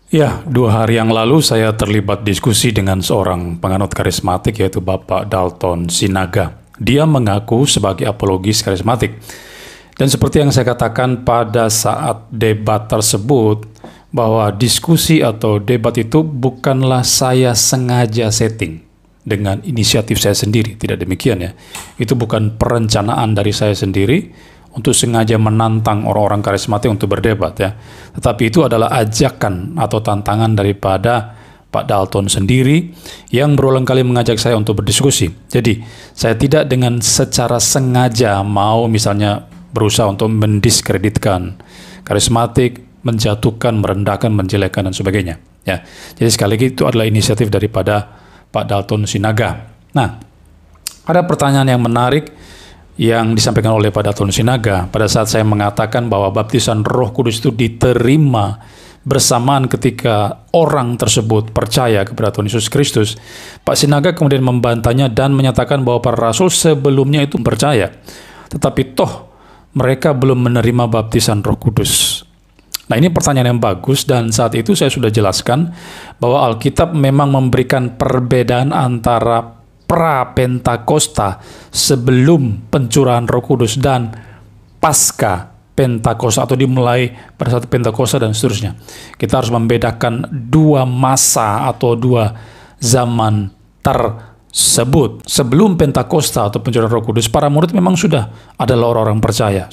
Ya, 2 hari yang lalu saya terlibat diskusi dengan seorang penganut karismatik yaitu Bapak Dalton Sinaga. Dia mengaku sebagai apologis karismatik. Dan seperti yang saya katakan pada saat debat tersebut, bahwa diskusi atau debat itu bukanlah saya sengaja setting dengan inisiatif saya sendiri. Tidak demikian ya. Itu bukan perencanaan dari saya sendiri untuk sengaja menantang orang-orang karismatik untuk berdebat ya. Tetapi itu adalah ajakan atau tantangan daripada Pak Dalton sendiri yang berulang kali mengajak saya untuk berdiskusi. Jadi, saya tidak dengan secara sengaja mau misalnya berusaha untuk mendiskreditkan karismatik, menjatuhkan, merendahkan, menjelekkan dan sebagainya ya. Jadi sekali lagi itu adalah inisiatif daripada Pak Dalton Sinaga. Nah, ada pertanyaan yang menarik yang disampaikan oleh Pak Dalton Sinaga pada saat saya mengatakan bahwa baptisan Roh Kudus itu diterima bersamaan ketika orang tersebut percaya kepada Tuhan Yesus Kristus. Pak Sinaga kemudian membantahnya dan menyatakan bahwa para rasul sebelumnya itu percaya, tetapi toh mereka belum menerima baptisan Roh Kudus. Nah, ini pertanyaan yang bagus, dan saat itu saya sudah jelaskan bahwa Alkitab memang memberikan perbedaan antara pra-Pentakosta sebelum pencurahan Roh Kudus dan pasca Pentakosta atau dimulai pada saat Pentakosta dan seterusnya. Kita harus membedakan 2 masa atau 2 zaman tersebut. Sebelum Pentakosta atau pencurahan Roh Kudus, para murid memang sudah adalah orang-orang percaya.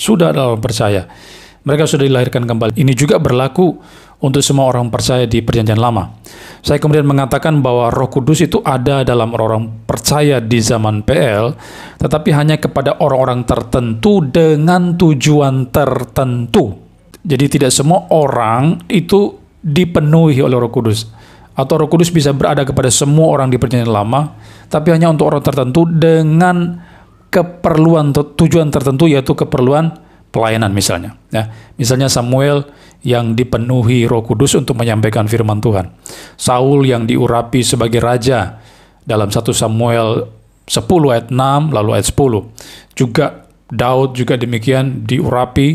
Mereka sudah dilahirkan kembali. Ini juga berlaku untuk semua orang percaya di Perjanjian Lama. Saya kemudian mengatakan bahwa Roh Kudus itu ada dalam orang-orang percaya di zaman PL, tetapi hanya kepada orang-orang tertentu dengan tujuan tertentu. Jadi tidak semua orang itu dipenuhi oleh Roh Kudus. Atau Roh Kudus bisa berada kepada semua orang di Perjanjian Lama, tapi hanya untuk orang tertentu dengan keperluan tujuan tertentu, yaitu keperluan pelayanan misalnya. Ya, misalnya Samuel yang dipenuhi Roh Kudus untuk menyampaikan firman Tuhan. Saul yang diurapi sebagai raja dalam 1 Samuel 10 ayat 6 lalu ayat 10. Juga Daud juga demikian diurapi,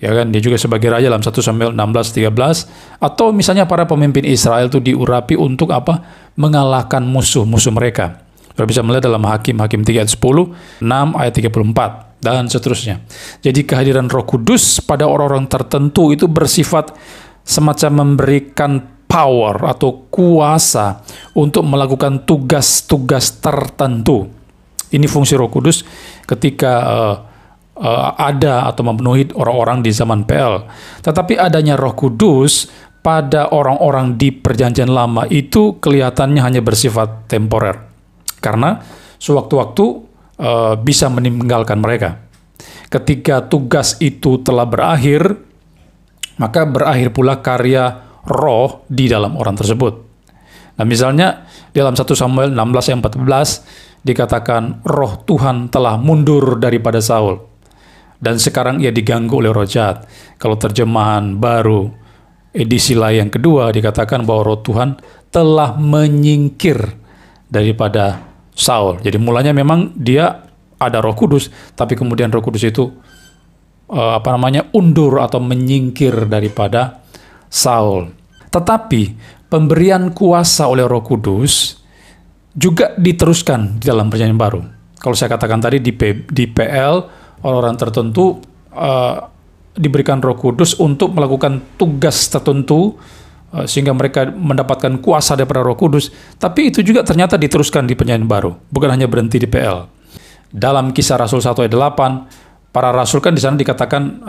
ya kan, dia juga sebagai raja dalam 1 Samuel 16-13. Atau misalnya para pemimpin Israel itu diurapi untuk apa? Mengalahkan musuh-musuh mereka. Kita bisa melihat dalam Hakim 3 ayat 10, 6 ayat 34. Dan seterusnya. Jadi kehadiran Roh Kudus pada orang-orang tertentu itu bersifat semacam memberikan power atau kuasa untuk melakukan tugas-tugas tertentu. Ini fungsi Roh Kudus ketika ada atau memenuhi orang-orang di zaman PL. Tetapi adanya Roh Kudus pada orang-orang di Perjanjian Lama itu kelihatannya hanya bersifat temporer. Karena sewaktu-waktu bisa meninggalkan mereka. Ketika tugas itu telah berakhir, maka berakhir pula karya roh di dalam orang tersebut. Nah, misalnya dalam 1 Samuel 16 ayat 14 dikatakan roh Tuhan telah mundur daripada Saul dan sekarang ia diganggu oleh roh jahat. Kalau terjemahan baru edisi lain yang kedua dikatakan bahwa roh Tuhan telah menyingkir daripada Saul. Jadi mulanya memang dia ada Roh Kudus, tapi kemudian Roh Kudus itu undur atau menyingkir daripada Saul. Tetapi pemberian kuasa oleh Roh Kudus juga diteruskan di dalam Perjanjian Baru. Kalau saya katakan tadi di PL orang-orang tertentu diberikan Roh Kudus untuk melakukan tugas tertentu, sehingga mereka mendapatkan kuasa daripada Roh Kudus, tapi itu juga ternyata diteruskan di Perjanjian Baru, bukan hanya berhenti di PL. Dalam Kisah Rasul 1 ayat 8, para rasul kan di sana dikatakan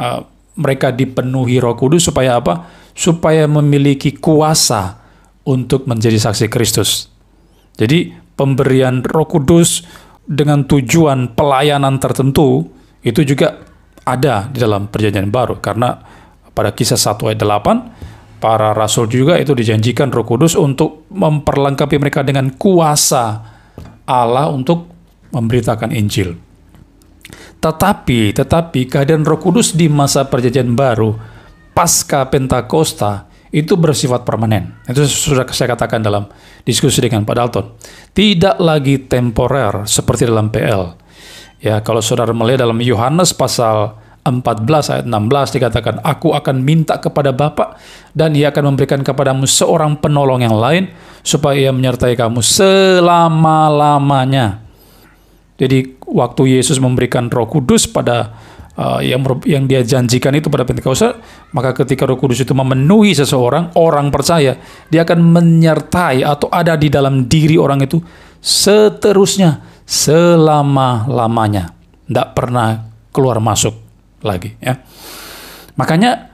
mereka dipenuhi Roh Kudus supaya apa? Supaya memiliki kuasa untuk menjadi saksi Kristus. Jadi pemberian Roh Kudus dengan tujuan pelayanan tertentu itu juga ada di dalam Perjanjian Baru, karena pada Kisah 1 ayat 8 para rasul juga itu dijanjikan Roh Kudus untuk memperlengkapi mereka dengan kuasa Allah untuk memberitakan Injil. Tetapi kehadiran Roh Kudus di masa Perjanjian Baru pasca Pentakosta itu bersifat permanen. Itu sudah saya katakan dalam diskusi dengan Pak Dalton. Tidak lagi temporer seperti dalam PL. Ya, kalau saudara melihat dalam Yohanes pasal 14 ayat 16 dikatakan, "Aku akan minta kepada Bapa dan Ia akan memberikan kepadamu seorang penolong yang lain supaya Ia menyertai kamu selama-lamanya." Jadi waktu Yesus memberikan Roh Kudus pada yang Dia janjikan itu pada Pentakosta, maka ketika Roh Kudus itu memenuhi seseorang, orang percaya, Dia akan menyertai atau ada di dalam diri orang itu seterusnya, selama-lamanya. Tidak pernah keluar masuk lagi, ya. Makanya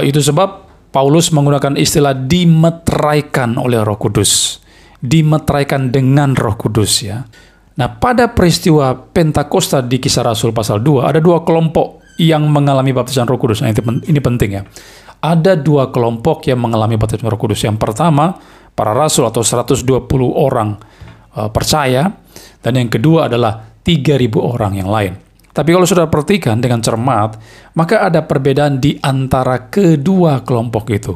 itu sebab Paulus menggunakan istilah dimeteraikan oleh Roh Kudus, dimeteraikan dengan Roh Kudus, ya. Nah, pada peristiwa Pentakosta di Kisah Rasul pasal 2, ada dua kelompok yang mengalami baptisan Roh Kudus. Nah, ini penting, ya. Ada dua kelompok yang mengalami baptisan Roh Kudus. Yang pertama, para rasul atau 120 orang percaya, dan yang kedua adalah 3.000 orang yang lain. Tapi kalau sudah perhatikan dengan cermat, maka ada perbedaan di antara kedua kelompok itu.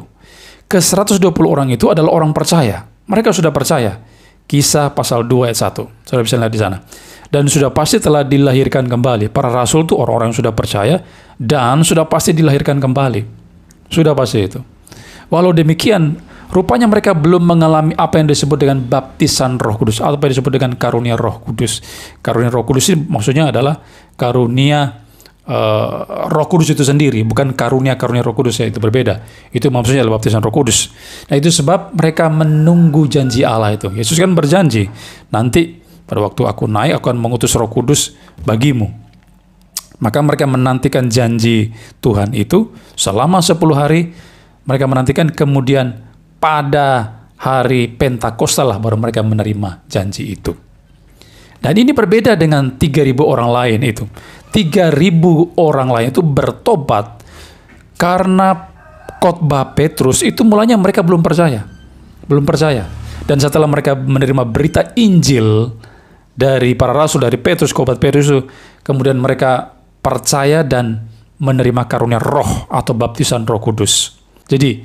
Ke 120 orang itu adalah orang percaya. Mereka sudah percaya. Kisah pasal 2 ayat 1. Saudara bisa lihat di sana. Dan sudah pasti telah dilahirkan kembali. Para rasul itu orang-orang yang sudah percaya dan sudah pasti dilahirkan kembali. Sudah pasti itu. Walau demikian, rupanya mereka belum mengalami apa yang disebut dengan baptisan Roh Kudus, atau apa yang disebut dengan karunia Roh Kudus. Karunia Roh Kudus ini maksudnya adalah karunia Roh Kudus itu sendiri, bukan karunia-karunia Roh Kudus, ya, itu berbeda. Itu maksudnya adalah baptisan Roh Kudus. Nah, itu sebab mereka menunggu janji Allah itu. Yesus kan berjanji, nanti pada waktu aku naik, aku akan mengutus Roh Kudus bagimu. Maka mereka menantikan janji Tuhan itu selama 10 hari. Mereka menantikan, kemudian pada hari Pentakosta lah baru mereka menerima janji itu. Dan ini berbeda dengan 3.000 orang lain itu. 3.000 orang lain itu bertobat karena khotbah Petrus itu mulanya mereka belum percaya. Dan setelah mereka menerima berita Injil dari para rasul, dari Petrus, khotbah Petrus itu, kemudian mereka percaya dan menerima karunia roh atau baptisan Roh Kudus. Jadi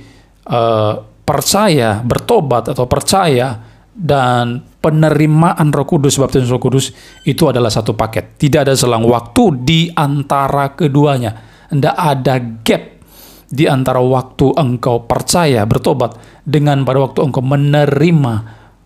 percaya, bertobat atau percaya dan penerimaan Roh Kudus, baptisan Roh Kudus itu adalah satu paket. Tidak ada selang waktu di antara keduanya. Tidak ada gap di antara waktu engkau percaya, bertobat, dengan pada waktu engkau menerima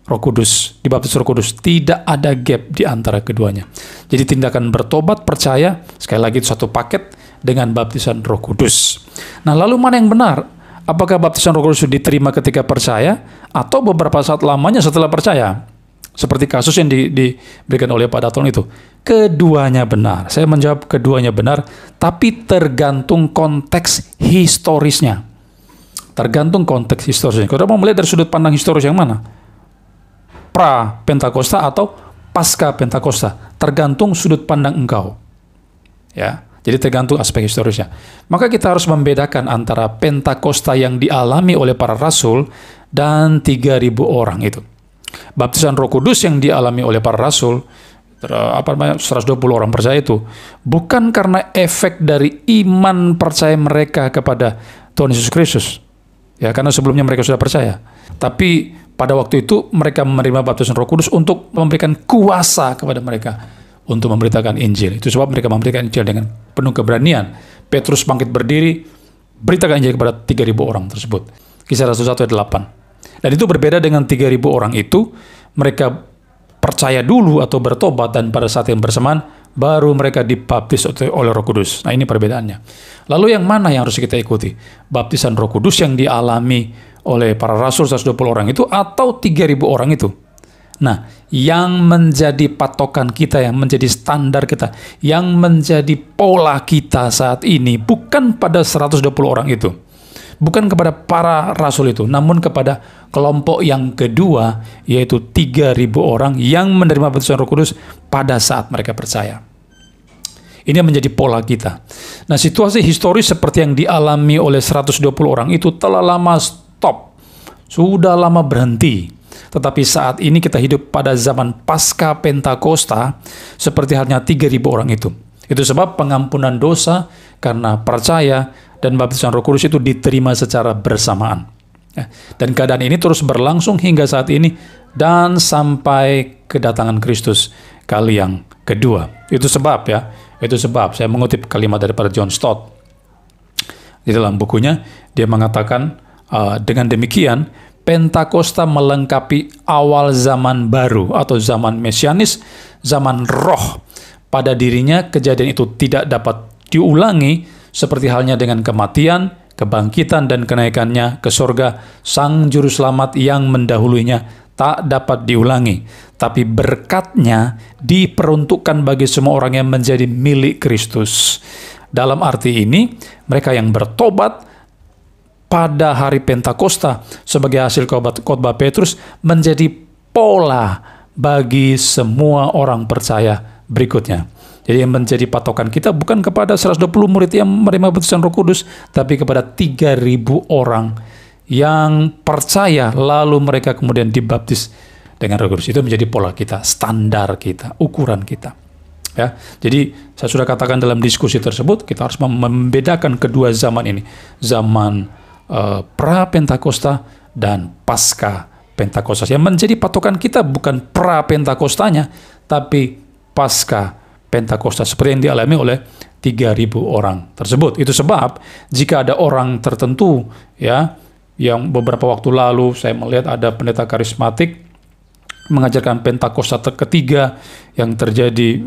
Roh Kudus, dibaptis Roh Kudus. Tidak ada gap di antara keduanya. Jadi tindakan bertobat, percaya, sekali lagi itu satu paket dengan baptisan Roh Kudus. Nah, lalu mana yang benar? Apakah baptisan Roh Kudus diterima ketika percaya atau beberapa saat lamanya setelah percaya? Seperti kasus yang diberikan oleh Pak Dalton itu. Keduanya benar. Saya menjawab keduanya benar, tapi tergantung konteks historisnya. Tergantung konteks historisnya. Kalau mau melihat dari sudut pandang historis yang mana? Pra Pentakosta atau pasca Pentakosta? Tergantung sudut pandang engkau. Ya. Jadi tergantung aspek historisnya. Maka kita harus membedakan antara Pentakosta yang dialami oleh para rasul dan 3.000 orang itu. Baptisan Roh Kudus yang dialami oleh para rasul, 120 orang percaya itu, bukan karena efek dari iman percaya mereka kepada Tuhan Yesus Kristus. Ya, karena sebelumnya mereka sudah percaya. Tapi pada waktu itu mereka menerima baptisan Roh Kudus untuk memberikan kuasa kepada mereka untuk memberitakan Injil. Itu sebab mereka memberikan Injil dengan penuh keberanian. Petrus bangkit berdiri, beritakan Injil kepada 3.000 orang tersebut. Kisah Rasul 1 ayat 8. Dan itu berbeda dengan 3.000 orang itu, mereka percaya dulu atau bertobat, dan pada saat yang bersamaan, baru mereka dibaptis oleh Roh Kudus. Nah, ini perbedaannya. Lalu yang mana yang harus kita ikuti? Baptisan Roh Kudus yang dialami oleh para rasul 120 orang itu, atau 3.000 orang itu? Nah, yang menjadi patokan kita, yang menjadi standar kita, yang menjadi pola kita saat ini, bukan pada 120 orang itu, bukan kepada para rasul itu, namun kepada kelompok yang kedua, yaitu 3.000 orang yang menerima baptisan Roh Kudus pada saat mereka percaya. Ini menjadi pola kita. Nah, situasi historis seperti yang dialami oleh 120 orang itu telah lama stop, sudah lama berhenti. Tetapi saat ini kita hidup pada zaman pasca Pentakosta, seperti halnya 3.000 orang itu. Itu sebab pengampunan dosa karena percaya dan baptisan Roh Kudus itu diterima secara bersamaan. Dan keadaan ini terus berlangsung hingga saat ini dan sampai kedatangan Kristus kali yang kedua. Itu sebab ya, Itu sebab saya mengutip kalimat daripada John Stott. Di dalam bukunya, dia mengatakan, dengan demikian, Pentakosta melengkapi awal zaman baru atau zaman mesianis, zaman roh. Pada dirinya, kejadian itu tidak dapat diulangi seperti halnya dengan kematian, kebangkitan, dan kenaikannya ke sorga. Sang Juru Selamat yang mendahulunya tak dapat diulangi. Tapi berkatnya diperuntukkan bagi semua orang yang menjadi milik Kristus. Dalam arti ini, mereka yang bertobat pada hari Pentakosta sebagai hasil khotbah Petrus menjadi pola bagi semua orang percaya berikutnya. Jadi yang menjadi patokan kita bukan kepada 120 murid yang menerima baptisan Roh Kudus, tapi kepada 3.000 orang yang percaya lalu mereka kemudian dibaptis dengan Roh Kudus. Itu menjadi pola kita, standar kita, ukuran kita. Ya, jadi saya sudah katakan dalam diskusi tersebut, kita harus membedakan kedua zaman ini. Zaman pra-Pentakosta dan pasca Pentakosta. Yang menjadi patokan kita bukan pra-Pentakostanya, tapi pasca Pentakosta seperti yang dialami oleh 3.000 orang tersebut. Itu sebab jika ada orang tertentu ya yang beberapa waktu lalu saya melihat ada pendeta karismatik mengajarkan Pentakosta ketiga yang terjadi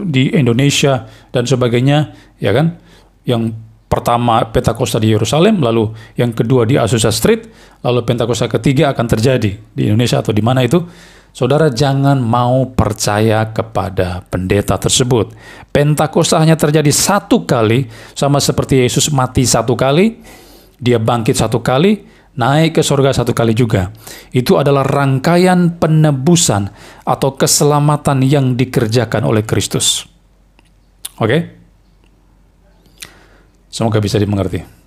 di Indonesia dan sebagainya, ya kan? Yang pertama Pentakosta di Yerusalem, lalu yang kedua di Azusa Street, lalu Pentakosta ketiga akan terjadi di Indonesia atau di mana itu. Saudara jangan mau percaya kepada pendeta tersebut. Pentakosta hanya terjadi satu kali, sama seperti Yesus mati satu kali, dia bangkit satu kali, naik ke surga satu kali juga. Itu adalah rangkaian penebusan atau keselamatan yang dikerjakan oleh Kristus. Oke? Semoga bisa dimengerti.